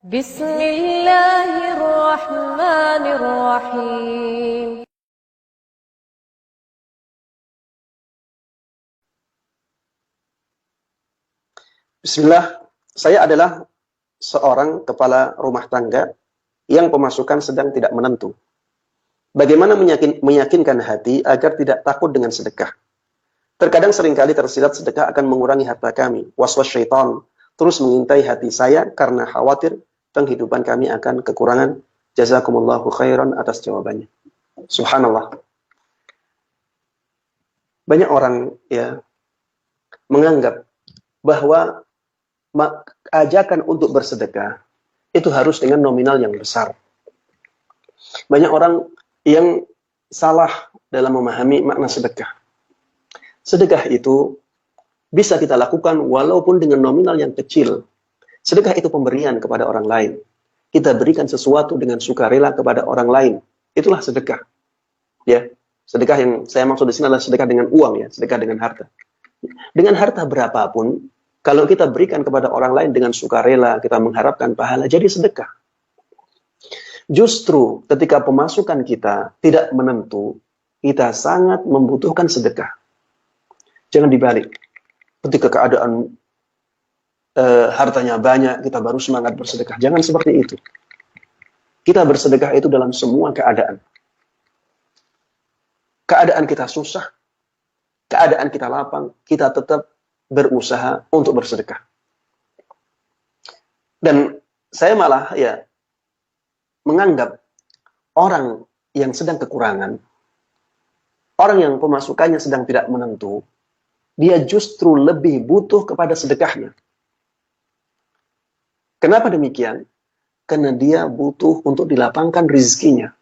Bismillahirrahmanirrahim. Bismillah, saya adalah seorang kepala rumah tangga yang pemasukan sedang tidak menentu. Bagaimana meyakinkan hati agar tidak takut dengan sedekah? Terkadang seringkali tersirat sedekah akan mengurangi harta kami. Waswas syaitan terus mengintai hati saya karena khawatir penghidupan kami akan kekurangan. Jazakumullahu khairan atas jawabannya. Subhanallah. Banyak orang menganggap bahwa ajakan untuk bersedekah itu harus dengan nominal yang besar. Banyak orang yang salah dalam memahami makna sedekah. Sedekah itu bisa kita lakukan walaupun dengan nominal yang kecil. Sedekah itu pemberian kepada orang lain. Kita berikan sesuatu dengan sukarela kepada orang lain. Itulah sedekah. Ya, sedekah yang saya maksud di sini adalah sedekah dengan uang, ya, sedekah dengan harta. Dengan harta berapapun, kalau kita berikan kepada orang lain dengan sukarela, kita mengharapkan pahala, jadi sedekah. Justru ketika pemasukan kita tidak menentu, kita sangat membutuhkan sedekah. Jangan dibalik. Ketika keadaan hartanya banyak, kita baru semangat bersedekah. Jangan seperti itu. Kita bersedekah itu dalam semua keadaan. Keadaan kita susah, keadaan kita lapang, kita tetap berusaha untuk bersedekah. Dan saya malah menganggap orang yang sedang kekurangan, orang yang pemasukannya sedang tidak menentu, dia justru lebih butuh kepada sedekahnya. Kenapa demikian? Karena dia butuh untuk dilapangkan rizkinya.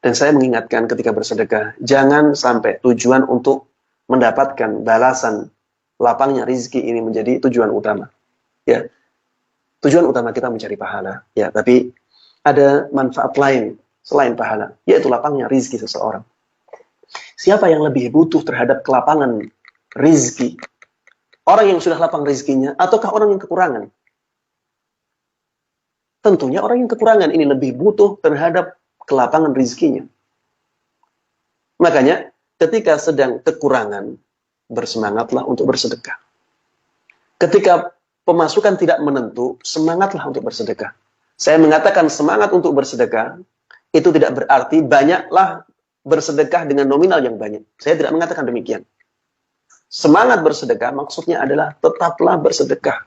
Dan saya mengingatkan ketika bersedekah, jangan sampai tujuan untuk mendapatkan balasan lapangnya rizki ini menjadi tujuan utama. Ya, tujuan utama kita mencari pahala. Ya, tapi ada manfaat lain selain pahala, yaitu lapangnya rizki seseorang. Siapa yang lebih butuh terhadap kelapangan rizki? Orang yang sudah lapang rizkinya, ataukah orang yang kekurangan? Tentunya orang yang kekurangan ini lebih butuh terhadap kelapangan rizkinya. Makanya, ketika sedang kekurangan, bersemangatlah untuk bersedekah. Ketika pemasukan tidak menentu, semangatlah untuk bersedekah. Saya mengatakan semangat untuk bersedekah, itu tidak berarti banyaklah bersedekah dengan nominal yang banyak. Saya tidak mengatakan demikian. Semangat bersedekah maksudnya adalah tetaplah bersedekah.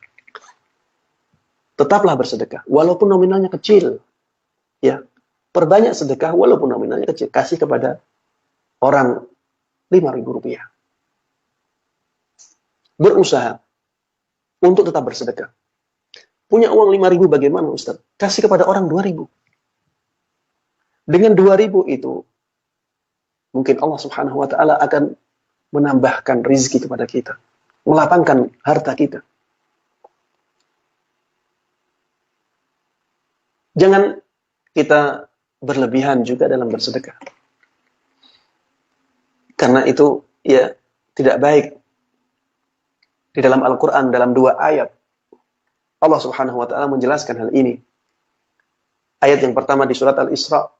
Tetaplah bersedekah, walaupun nominalnya kecil. Ya, perbanyak sedekah walaupun nominalnya kecil. Kasih kepada orang Rp5.000. Berusaha untuk tetap bersedekah. Punya uang 5.000 bagaimana, Ustaz? Kasih kepada orang 2.000. Dengan 2.000 itu, mungkin Allah Subhanahu wa Ta'ala akan menambahkan rizki kepada kita, melapangkan harta kita. Jangan kita berlebihan juga dalam bersedekah. Karena itu tidak baik. Di dalam Al-Quran, dalam 2 ayat, Allah Subhanahu wa Ta'ala menjelaskan hal ini. Ayat yang pertama di surat Al-Isra,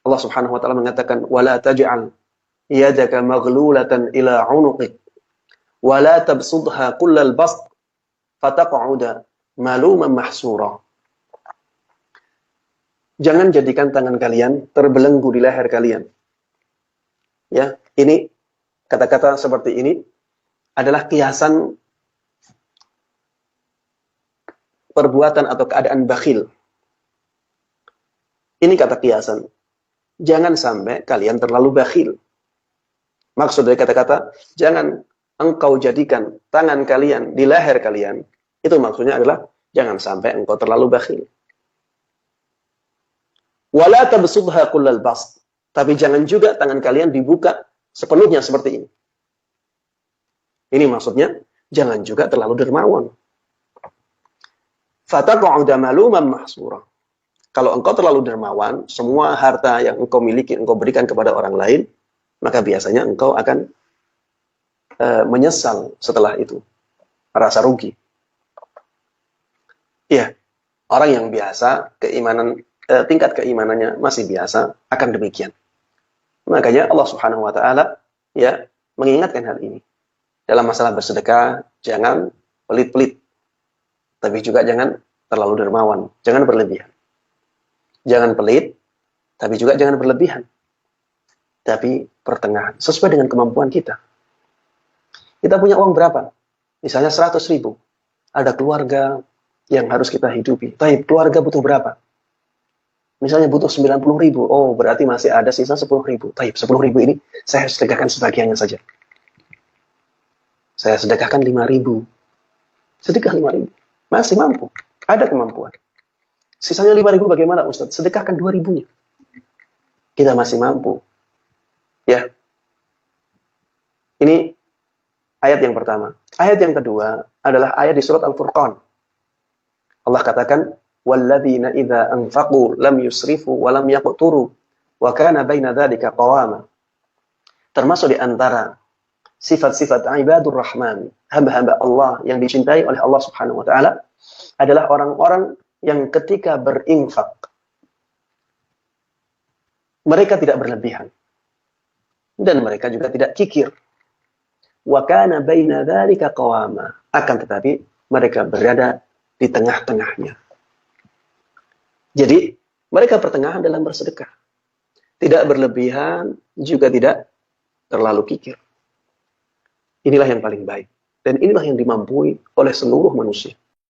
Allah Subhanahu wa Ta'ala mengatakan, وَلَا تَجْعَلْ يَدَكَ مَغْلُولَةً إِلَىٰ عُنُقِكَ وَلَا تَبْسُطْهَا كُلَّ الْبَسْطِ فَتَقْعُدَ مَلُومًا مَحْسُورًا. Jangan jadikan tangan kalian terbelenggu di leher kalian. Ya, ini kata-kata seperti ini adalah kiasan perbuatan atau keadaan bakhil. Ini kata kiasan. Jangan sampai kalian terlalu bakhil. Maksud dari kata-kata, jangan engkau jadikan tangan kalian di leher kalian. Itu maksudnya adalah, jangan sampai engkau terlalu bakhil. Wala tabsutha kullal bast. Tapi jangan juga tangan kalian dibuka sepenuhnya seperti ini. Ini maksudnya, jangan juga terlalu dermawan. Fataq'uda maluman mahsura. Kalau engkau terlalu dermawan, semua harta yang engkau miliki, engkau berikan kepada orang lain, maka biasanya engkau akan menyesal setelah itu. Rasa rugi. Ya, orang yang biasa tingkat keimanannya masih biasa akan demikian. Makanya Allah Subhanahu wa taala ya mengingatkan hal ini. Dalam masalah bersedekah, jangan pelit-pelit, tapi juga jangan terlalu dermawan, jangan berlebihan. Jangan pelit, tapi juga jangan berlebihan. Tapi pertengahan, sesuai dengan kemampuan kita. Kita punya uang berapa? Misalnya 100.000. Ada keluarga yang harus kita hidupi. Tapi keluarga butuh berapa? Misalnya butuh 90.000. Oh, berarti masih ada sisa 10.000. Tapi 10.000 ini saya sedekahkan sebagiannya saja. Saya sedekahkan 5.000. Sedekah 5.000. Masih mampu. Ada kemampuan. Sisanya 5.000 bagaimana Ustaz? Sedekahkan 2.000-nya. Kita masih mampu. Ya. Ini ayat yang pertama. Ayat yang kedua adalah ayat di surat Al-Furqan. Allah katakan, وَالَّذِينَ إِذَا أَنْفَقُوا لَمْ يُسْرِفُوا وَلَمْ يَقْتُرُوا وَكَانَ بَيْنَ ذَلِكَ قَوَامًا. Termasuk di antara sifat-sifat ibadur rahman, hamba-hamba Allah yang dicintai oleh Allah Subhanahu wa taala adalah orang-orang yang ketika berinfak mereka tidak berlebihan dan mereka juga tidak kikir. Wa kana baina dzalika qawama. Akan tetapi mereka berada di tengah-tengahnya. Jadi mereka pertengahan dalam bersedekah. Tidak berlebihan, juga tidak terlalu kikir. Inilah yang paling baik. Dan inilah yang dimampui oleh seluruh manusia.